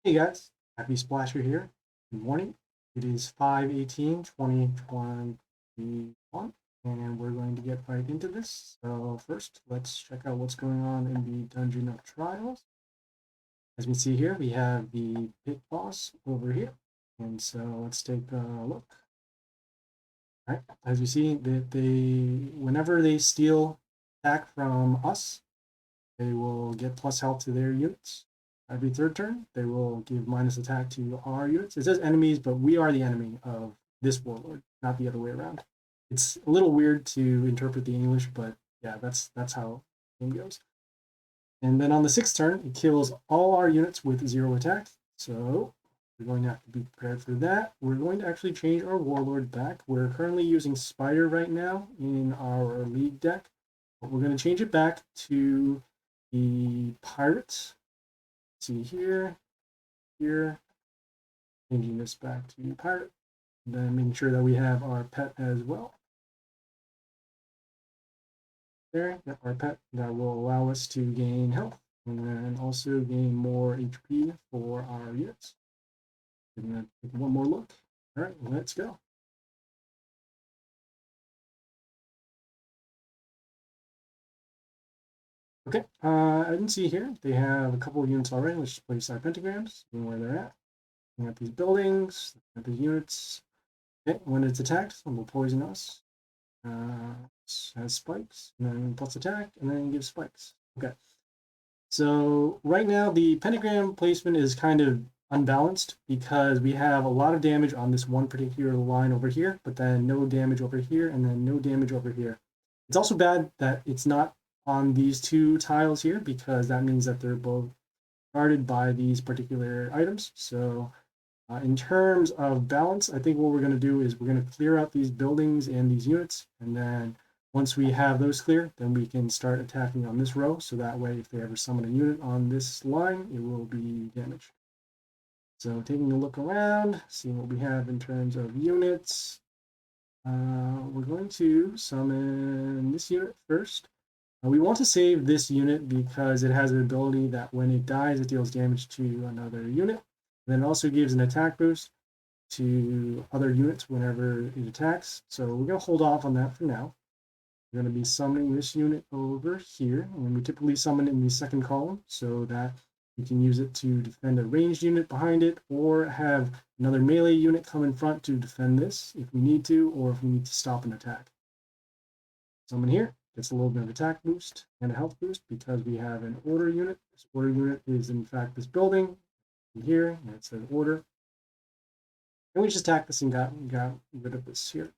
Hey guys, happy Splasher here. Good morning. It is 5/18/2021, and we're going to get right into this. So first, let's check out what's going on in the Dungeon of Trials. As we see here, we have the pit boss over here, and so let's take a look. All right, as we see, that whenever they steal attack from us, they will get plus health to their units. Every third turn, they will give minus attack to our units. It says enemies, but we are the enemy of this warlord, not the other way around. It's a little weird to interpret the English, but yeah, that's how the game goes. And then on the sixth turn, it kills all our units with 0 attack. So we're going to have to be prepared for that. We're going to actually change our warlord back. We're currently using Spider right now in our league deck, but we're going to change it back to the pirate. See here, changing this back to pirate, and then making sure that we have our pet as well. There, got our pet that will allow us to gain health and then also gain more HP for our units. I'm gonna take one more look. All right, let's go. Okay, I didn't see here. They have a couple of units already. Let's just place our pentagrams, seeing where they're at. We got these buildings, got the units. Okay, when it's attacked, it will poison us. Has spikes, and then plus attack, and then gives spikes. Okay. So right now the pentagram placement is kind of unbalanced because we have a lot of damage on this one particular line over here, but then no damage over here, and then no damage over here. It's also bad that it's not on these two tiles here because that means that they're both guarded by these particular items. So in terms of balance, I think what we're going to do is we're going to clear out these buildings and these units, and then once we have those clear, then we can start attacking on this row, so that way if they ever summon a unit on this line, it will be damaged. So taking a look around, seeing what we have in terms of units, we're going to summon this unit first. We want to save this unit because it has an ability that when it dies, it deals damage to another unit. And then it also gives an attack boost to other units whenever it attacks. So we're going to hold off on that for now. We're going to be summoning this unit over here. And we typically summon in the second column so that we can use it to defend a ranged unit behind it, or have another melee unit come in front to defend this if we need to, or if we need to stop an attack. Summon here. Gets a little bit of attack boost and a health boost because we have an order unit. This order unit is in fact this building here, and it says order. And we just attacked this and got rid of this here.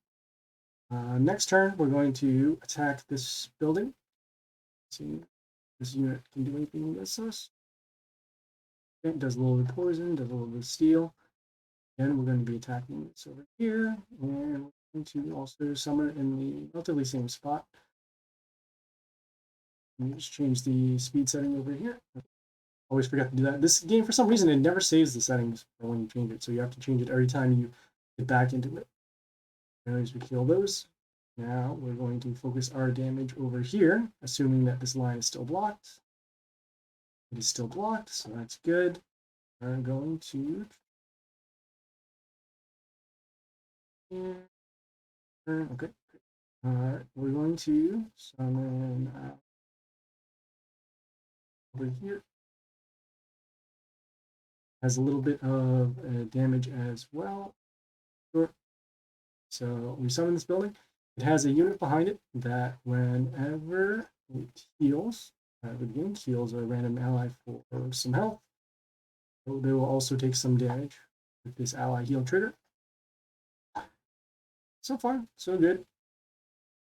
Next turn, we're going to attack this building. Let's see, this unit can do anything against us. It does a little bit of poison, does a little bit of steel. And we're going to be attacking this over here, and we're going to also summon it in the relatively same spot. Let me just change the speed setting over here. Always forget to do that. This game, for some reason, it never saves the settings for when you change it, so you have to change it every time you get back into it. Anyways, we kill those. Now we're going to focus our damage over here, assuming that this line is still blocked. It is still blocked, so that's good. We're going to... Okay. We're going to summon over here. Has a little bit of damage as well. Sure. So we summon this building. It has a unit behind it that whenever it heals, the game heals a random ally for some health. So they will also take some damage with this ally heal trigger. So far, so good.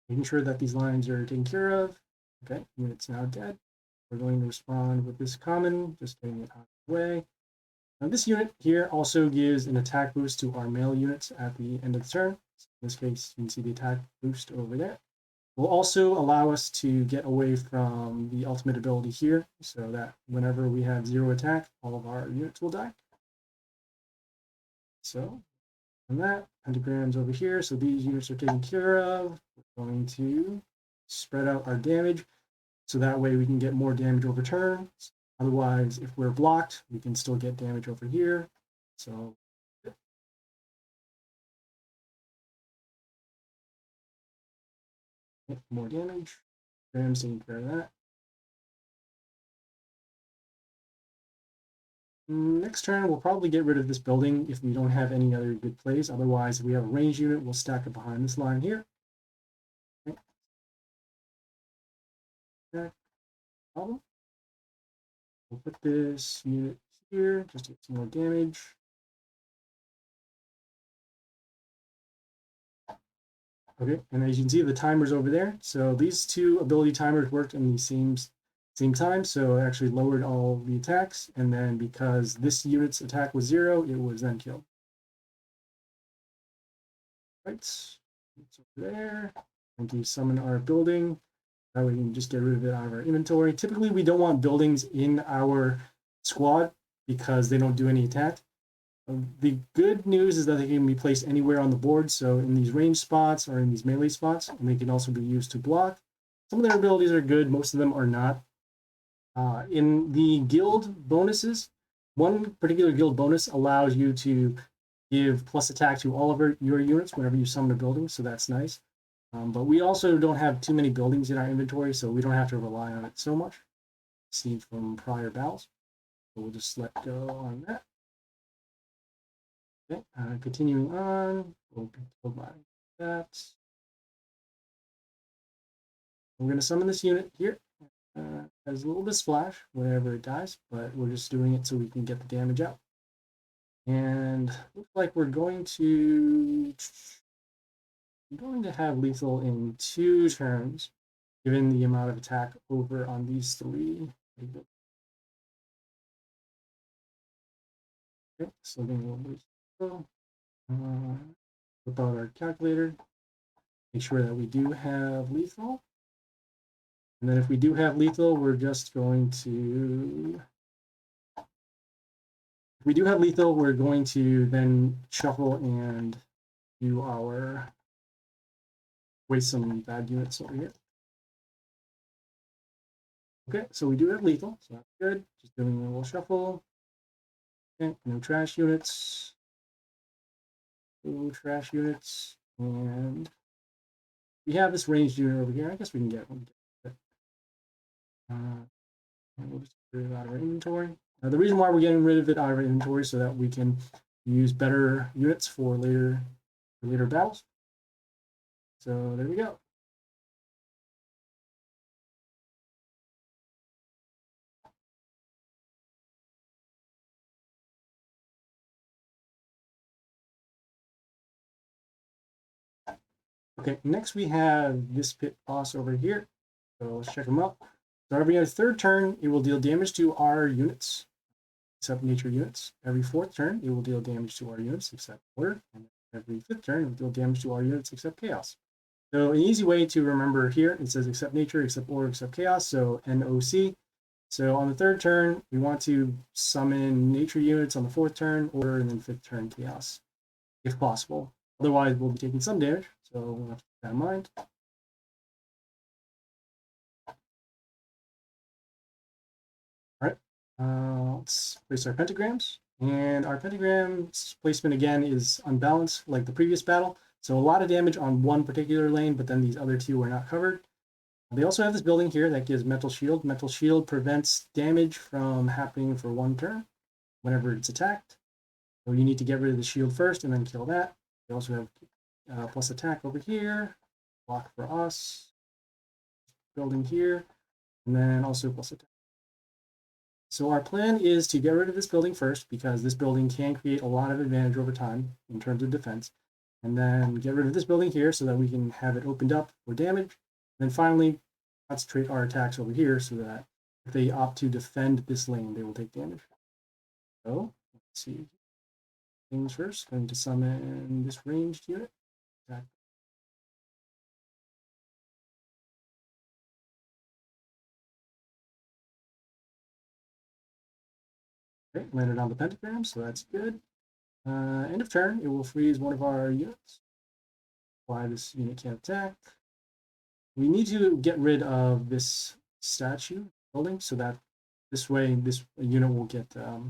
Making sure that these lines are taken care of. Okay, unit's now dead. We're going to respond with this common, just getting it out of the way. Now this unit here also gives an attack boost to our melee units at the end of the turn. In this case, you can see the attack boost over there. Will also allow us to get away from the ultimate ability here, so that whenever we have 0 attack, all of our units will die. So, on that, pentagrams over here, so these units are taken care of. We're going to spread out our damage, so that way we can get more damage over turn. Otherwise, if we're blocked, we can still get damage over here. So more damage. Grams taking care of that. Next turn, we'll probably get rid of this building if we don't have any other good plays. Otherwise, if we have a ranged unit, we'll stack it behind this line here. Okay. Problem. We'll put this unit here just to get some more damage. Okay, and as you can see, the timer's over there. So these two ability timers worked in the same time, so it actually lowered all the attacks. And then because this unit's attack was 0, it was then killed. Right, it's over there. And to summon our building. That way we can just get rid of it out of our inventory. Typically, we don't want buildings in our squad because they don't do any attack. The good news is that they can be placed anywhere on the board, so in these range spots or in these melee spots, and they can also be used to block. Some of their abilities are good, most of them are not. In the guild bonuses, one particular guild bonus allows you to give plus attack to all of your units whenever you summon a building, so that's nice. But we also don't have too many buildings in our inventory, so we don't have to rely on it so much. Seen from prior battles. So we'll just let go on that. Okay, continuing on, we'll be told by that. We're going to summon this unit here. Has a little bit of splash whenever it dies, but we're just doing it so we can get the damage out. And looks like we're going to have lethal in 2 turns, given the amount of attack over on these 3. Okay, so then we'll whip out our calculator, make sure that we do have lethal. And then if we do have lethal, we're just going to... If we do have lethal, we're going to then shuffle and do our... waste some bad units over here. Okay, so we do have lethal, so that's good. Just doing a little shuffle. Okay, no trash units. No trash units. And we have this ranged unit over here. I guess we can get one. And we'll just get rid of it out of our inventory. The reason why we're getting rid of it out of our inventory is so that we can use better units for later battles. So there we go. Okay, next we have this pit boss over here. So let's check him out. So every 3rd turn, it will deal damage to our units, except nature units. Every 4th turn, it will deal damage to our units, except order. And every 5th turn, it will deal damage to our units, except chaos. So an easy way to remember here, it says except nature, except order, except chaos, so NOC. So on the 3rd turn, we want to summon nature units on the 4th turn, order, and then 5th turn chaos, if possible. Otherwise, we'll be taking some damage, so we'll have to keep that in mind. All right, let's place our pentagrams. And our pentagrams placement, again, is unbalanced like the previous battle. So a lot of damage on one particular lane, but then these other 2 are not covered. They also have this building here that gives Mental Shield. Mental Shield prevents damage from happening for 1 turn whenever it's attacked. So you need to get rid of the shield first and then kill that. We also have plus attack over here, block for us, building here, and then also plus attack. So our plan is to get rid of this building first because this building can create a lot of advantage over time in terms of defense. And then get rid of this building here so that we can have it opened up for damage. And then finally, concentrate our attacks over here so that if they opt to defend this lane, they will take damage. So, let's see. Things first, going to summon this ranged unit. Attack. Okay, landed on the pentagram, so that's good. End of turn, it will freeze one of our units. Why this unit can't attack. We need to get rid of this statue building so that This way, this unit will get the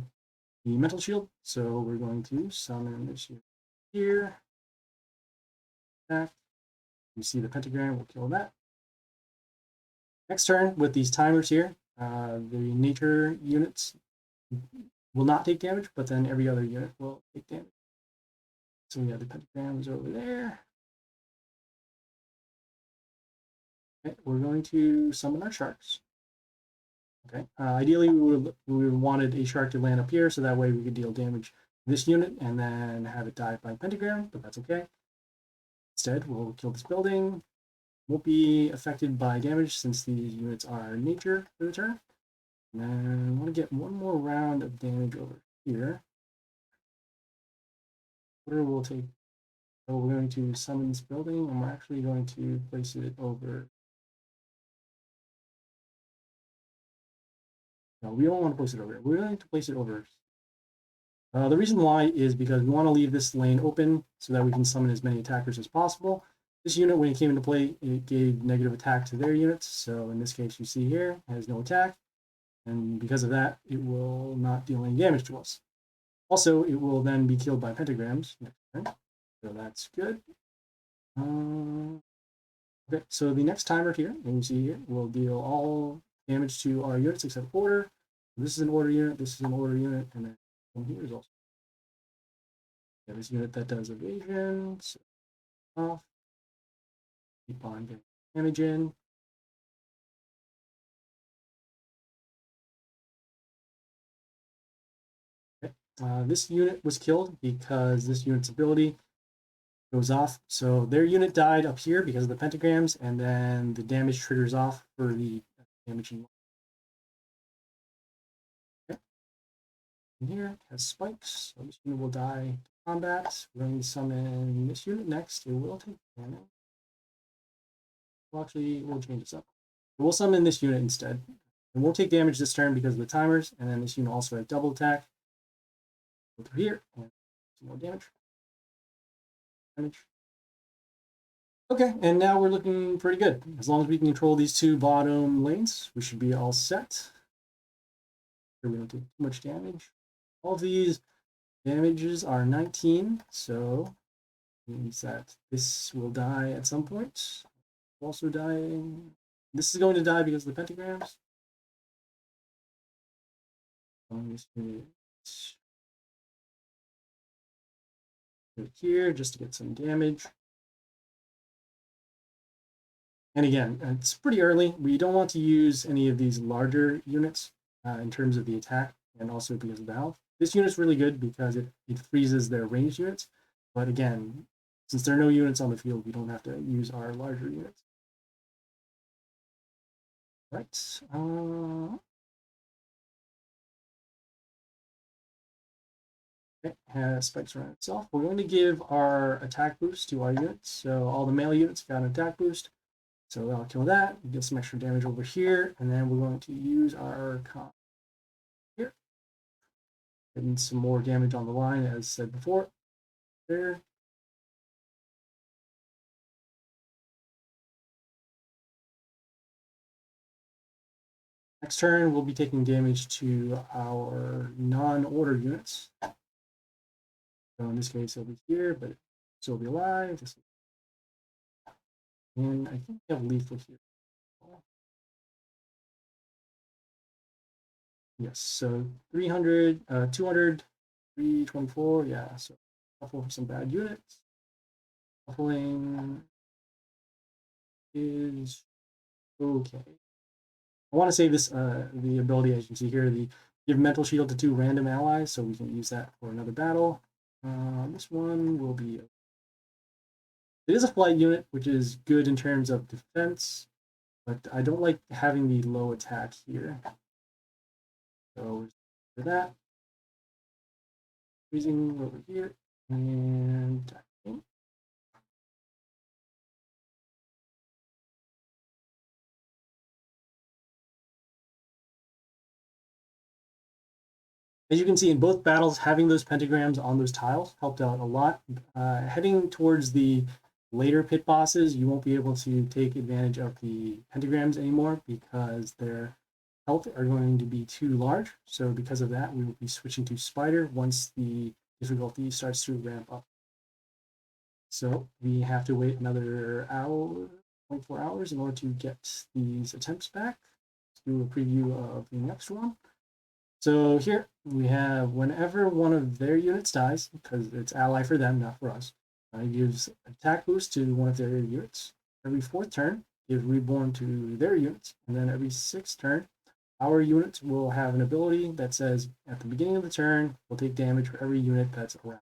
mental shield. So we're going to summon this unit here. Attack. You see the pentagram, we'll kill that. Next turn, with these timers here, the nature units will not take damage, but then every other unit will take damage. So we have the pentagrams over there. Okay, we're going to summon our sharks. Okay, ideally we wanted a shark to land up here, so that way we could deal damage to this unit and then have it die by pentagram, but that's okay. Instead, we'll kill this building. Won't be affected by damage since these units are nature for the turn. And then I want to get one more round of damage over here. Order will take. So we're going to summon this building, and we're actually going to place it over. No, we don't want to place it over here. We're going to place it over. The reason why is because we want to leave this lane open so that we can summon as many attackers as possible. This unit, when it came into play, it gave negative attack to their units. So in this case, you see here, it has no attack. And because of that, it will not deal any damage to us. Also, it will then be killed by pentagrams next turn. So that's good. Okay, so the next timer here, you can see here, will deal all damage to our units except order. This is an order unit, this is an order unit, and then one here is also this unit that does evasion. So off. Keep on getting damage in. Okay. This unit was killed because this unit's ability goes off. So their unit died up here because of the pentagrams, and then the damage triggers off for the damaging. Okay. And here it has spikes, so this unit will die to combat. We're going to summon this unit next. It will take damage. Well, actually, we'll change this up. We'll summon this unit instead. It won't take damage this turn because of the timers, and then this unit also has double attack. Go through here, and some more damage. Okay, and now we're looking pretty good. As long as we can control these two bottom lanes, we should be all set. Here we don't take too much damage. All of these damages are 19, so means that this will die at some point. Also dying. This is going to die because of the pentagrams. I'm just going to here just to get some damage. And again, it's pretty early. We don't want to use any of these larger units in terms of the attack, and also because of the health. This unit's really good because it freezes their ranged units. But again, since there are no units on the field, we don't have to use our larger units. Right. Okay, has spikes around itself. We're going to give our attack boost to our units. So all the melee units got an attack boost. So I'll kill that, get some extra damage over here, and then we're going to use our comp here. Getting some more damage on the line, as said before. There. Next turn, we'll be taking damage to our non-order units. So in this case, it'll be here, but still be alive. And I think we have lethal here. Yes, so 300, 200, 324, yeah, so shuffle for some bad units. Shuffling is okay. I want to save this, the ability, as you can see here, the give mental shield to 2 random allies, so we can use that for another battle. This one will be... It is a flight unit, which is good in terms of defense, but I don't like having the low attack here. So for that, freezing over here, and as you can see in both battles, having those pentagrams on those tiles helped out a lot. Heading towards the later pit bosses, you won't be able to take advantage of the pentagrams anymore because their health are going to be too large. So because of that, we will be switching to Spider once the difficulty starts to ramp up. So we have to wait another hour, 24 hours in order to get these attempts back. Let's do a preview of the next one. So here we have whenever one of their units dies, because it's ally for them, not for us, it gives attack boost to one of their units. Every fourth turn, give reborn to their units, and then every sixth turn, our units will have an ability that says at the beginning of the turn, we'll take damage for every unit that's around.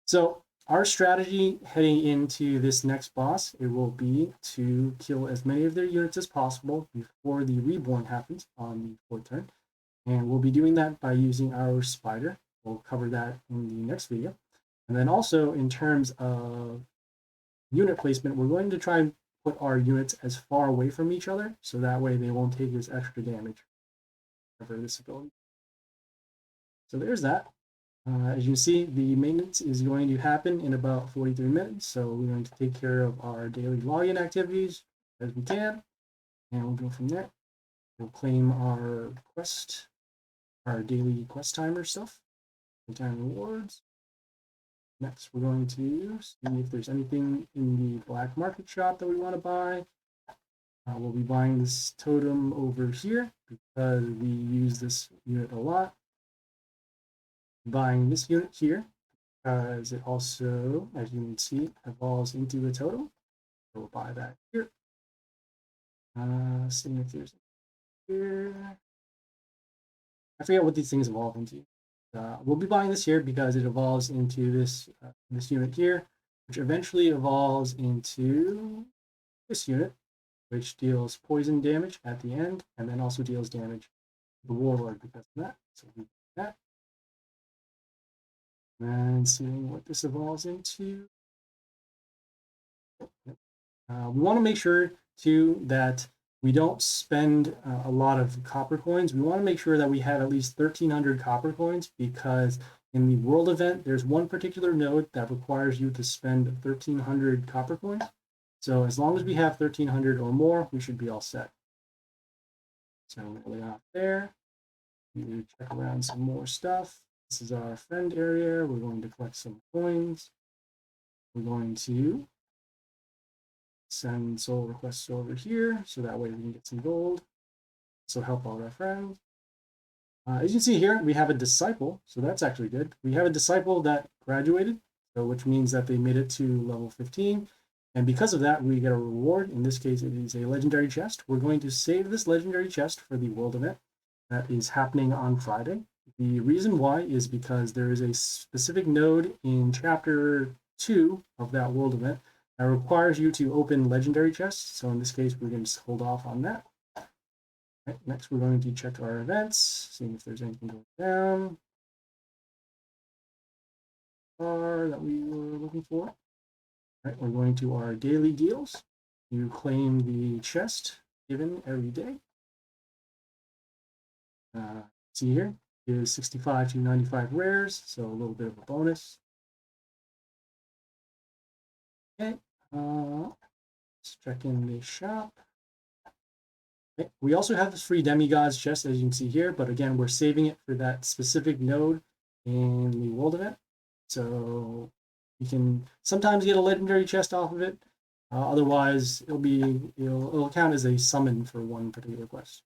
So our strategy heading into this next boss, it will be to kill as many of their units as possible before the reborn happens on the fourth turn. And we'll be doing that by using our spider. We'll cover that in the next video. And then also in terms of unit placement, we're going to try and put our units as far away from each other, so that way they won't take this extra damage for this ability. So there's that. As you can see, the maintenance is going to happen in about 43 minutes. So we're going to take care of our daily login activities as we can, and we'll go from there. We'll claim our quest, our daily quest timer stuff, time rewards. Next, we're going to see if there's anything in the black market shop that we want to buy. We'll be buying this totem over here because we use this unit a lot. Buying this unit here because it also, as you can see, evolves into a totem. So we'll buy that here. Seeing if there's here. I forget what these things evolve into. We'll be buying this here because it evolves into this this unit here, which eventually evolves into this unit, which deals poison damage at the end, and then also deals damage to the warlord because of that. So we do that. And seeing what this evolves into. We want to make sure too that we don't spend a lot of copper coins. We want to make sure that we have at least 1,300 copper coins, because in the world event, there's one particular node that requires you to spend 1,300 copper coins. So as long as we have 1,300 or more, we should be all set. So we're off there. We check around some more stuff. This is our friend area. We're going to collect some coins. We're going to send soul requests over here, so that way we can get some gold. So help all our friends. As you can see here, we have a disciple, so that's actually good. We have a disciple that graduated, so which means that they made it to level 15. And because of that, we get a reward. In this case, it is a legendary chest. We're going to save this legendary chest for the world event that is happening on Friday. The reason why is because there is a specific node in chapter 2 of that world event that requires you to open legendary chests. So in this case, we're going to hold off on that. Right, next, we're going to check our events, seeing if there's anything going down. That we were looking for. Right, we're going to our daily deals. You claim the chest given every day. See here is 65 to 95 rares, so a little bit of a bonus. Okay, let's check in the shop. Okay. We also have this free demigods chest, as you can see here, but again, we're saving it for that specific node in the world event. So you can sometimes get a legendary chest off of it. Otherwise, it'll count as a summon for one particular quest.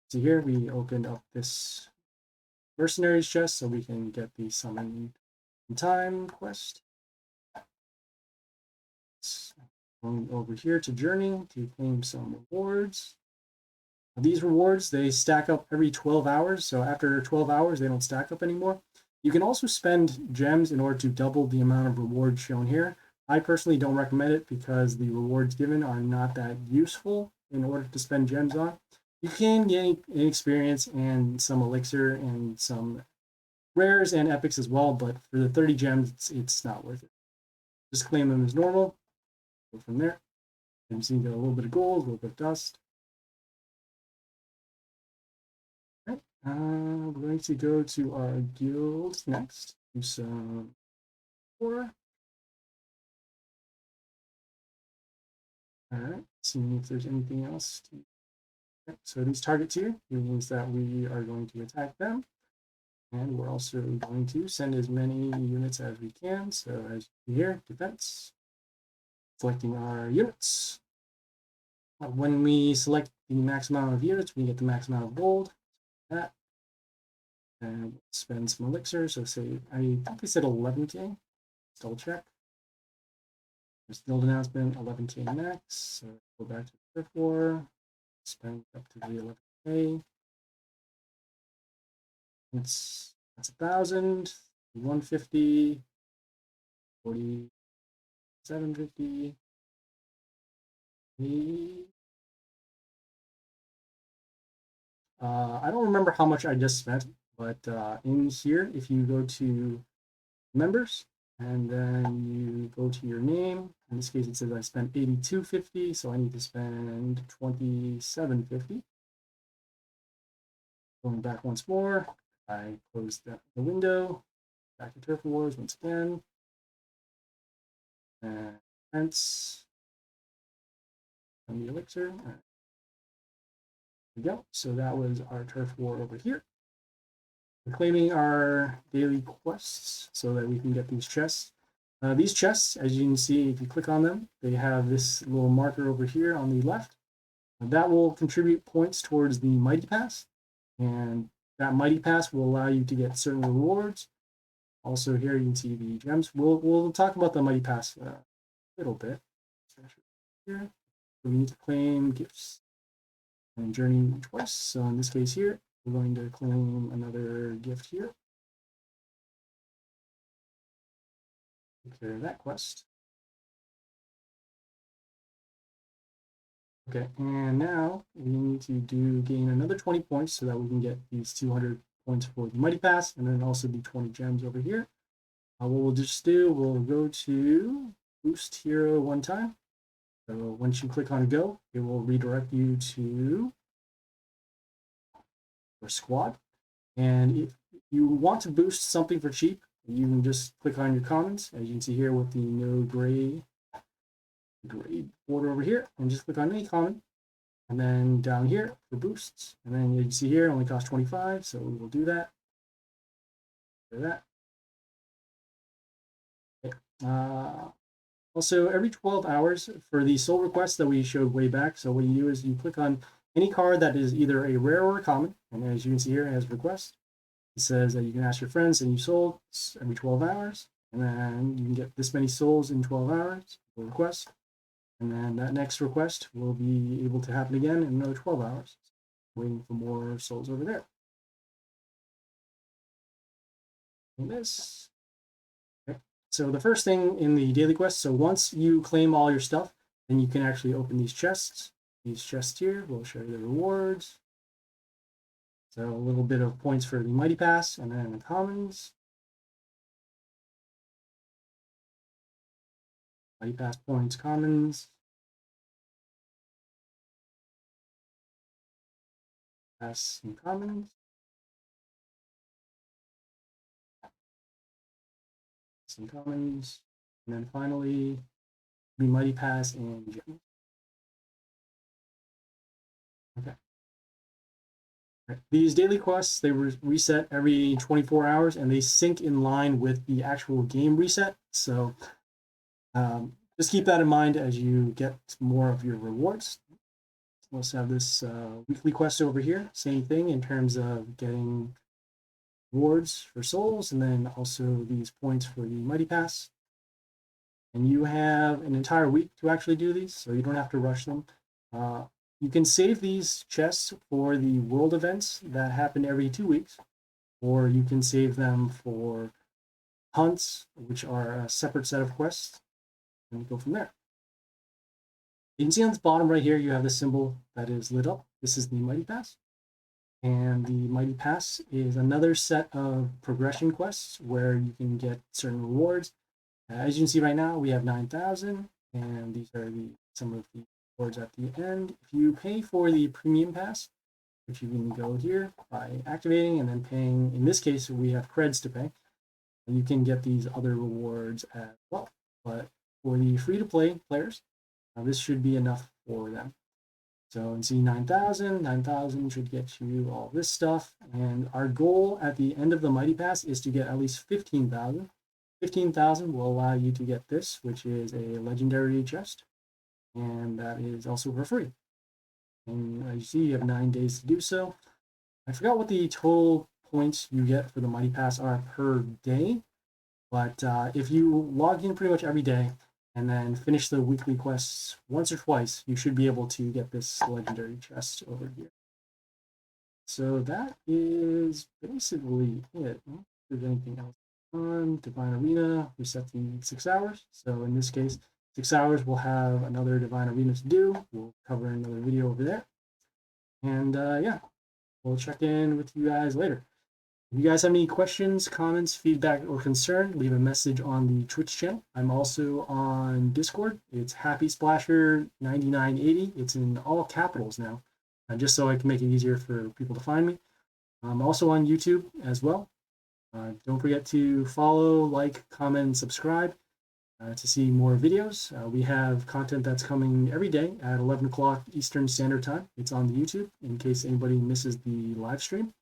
So here we opened up this mercenaries chest so we can get the summon in time quest. Going over here to journey to claim some rewards. These rewards, they stack up every 12 hours. So after 12 hours, they don't stack up anymore. You can also spend gems in order to double the amount of rewards shown here. I personally don't recommend it because the rewards given are not that useful in order to spend gems on. You can gain experience and some elixir and some rares and epics as well, but for the 30 gems, it's not worth it. Just claim them as normal. Go from there. You see, got a little bit of gold, a little bit of dust. Right. We're going to go to our guilds next. Do some war. All right. See if there's anything else to Okay, so these targets here means that we are going to attack them. And we're also going to send as many units as we can. So as you see here, defense, selecting our units. When we select the max amount of units, we get the max amount of gold. That. And spend some elixir. So say, I think they said 11k. Let's double check. There's build announcement, 11k max. So go back to the turf war, spend up to the 11k. That's 1,000, 150, 40, 750. I don't remember how much I just spent, but in here, if you go to members and then you go to your name, in this case it says I spent 82.50, so I need to spend 27.50. Going back once more, I close the window, back to Turf Wars once again, and hence and the elixir. There we go. So that was our Turf War over here. We're claiming our daily quests so that we can get these chests. These chests, as you can see, if you click on them, they have this little marker over here on the left. That will contribute points towards the Mighty Pass, and that Mighty Pass will allow you to get certain rewards. Also here you can see the gems. We'll talk about the Mighty Pass a little bit. Here, we need to claim gifts and journey twice. So in this case here, we're going to claim another gift here. Take care of that quest. Okay, and now we need to gain another 20 points so that we can get these 200 points for the Mighty Pass, and then also the 20 gems over here. What we'll just do, we'll go to boost hero one time. So once you click on go, it will redirect you to your squad. And if you want to boost something for cheap, you can just click on your commons, as you can see here with the no gray border over here, and just click on any common. And then down here for boosts, and then you can see here it only costs 25, so we will do that. Do that. Okay. Also, every 12 hours for the soul requests that we showed way back, so what you do is you click on any card that is either a rare or a common, and as you can see here, it has request. It says that you can ask your friends and you sold every 12 hours, and then you can get this many souls in 12 hours for request. And then that next request will be able to happen again in another 12 hours. Waiting for more souls over there. And this. Okay. So the first thing in the daily quest, so once you claim all your stuff, then you can actually open these chests. These chests here will show you the rewards. So a little bit of points for the Mighty Pass, and then the commons. Mighty Pass points, commons. Pass and commons. Some commons. And then finally, the Mighty Pass and gems. Okay. Right. These daily quests, they reset every 24 hours, and they sync in line with the actual game reset. So just keep that in mind as you get more of your rewards. We also have this weekly quest over here. Same thing in terms of getting rewards for souls, and then also these points for the Mighty Pass. And you have an entire week to actually do these, so you don't have to rush them. You can save these chests for the world events that happen every 2 weeks, or you can save them for hunts, which are a separate set of quests, and go from there. You can see on this bottom right here, you have the symbol that is lit up. This is the Mighty Pass. And the Mighty Pass is another set of progression quests where you can get certain rewards. As you can see right now, we have 9,000, and these are some of the rewards at the end. If you pay for the premium pass, which you can go here by activating and then paying, in this case, we have creds to pay, and you can get these other rewards as well. But for the free-to-play players, this should be enough for them. So in C 9,000 should get you all this stuff. And our goal at the end of the Mighty Pass is to get at least 15,000. 15,000 will allow you to get this, which is a legendary chest. And that is also for free. And as you see, you have 9 days to do so. I forgot what the total points you get for the Mighty Pass are per day. But if you log in pretty much every day and then finish the weekly quests once or twice, you should be able to get this legendary chest over here. So that is basically it. If there's anything else on Divine Arena, we set the 6 hours. So in this case, 6 hours, we'll have another Divine Arena to do. We'll cover another video over there. And yeah, we'll check in with you guys later. If you guys have any questions, comments, feedback, or concern, leave a message on the Twitch channel. I'm also on Discord. It's Happy Splasher 9980. It's in all capitals now, just so I can make it easier for people to find me. I'm also on YouTube as well. Don't forget to follow, like, comment, and subscribe to see more videos. We have content that's coming every day at 11 o'clock Eastern Standard Time. It's on the YouTube in case anybody misses the live stream.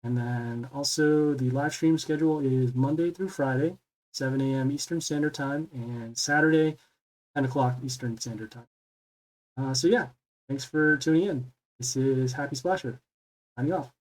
And then also the live stream schedule is Monday through Friday, 7 a.m. Eastern Standard Time, and Saturday, 10 o'clock Eastern Standard Time. So yeah, thanks for tuning in. This is Happy Splasher. Signing off.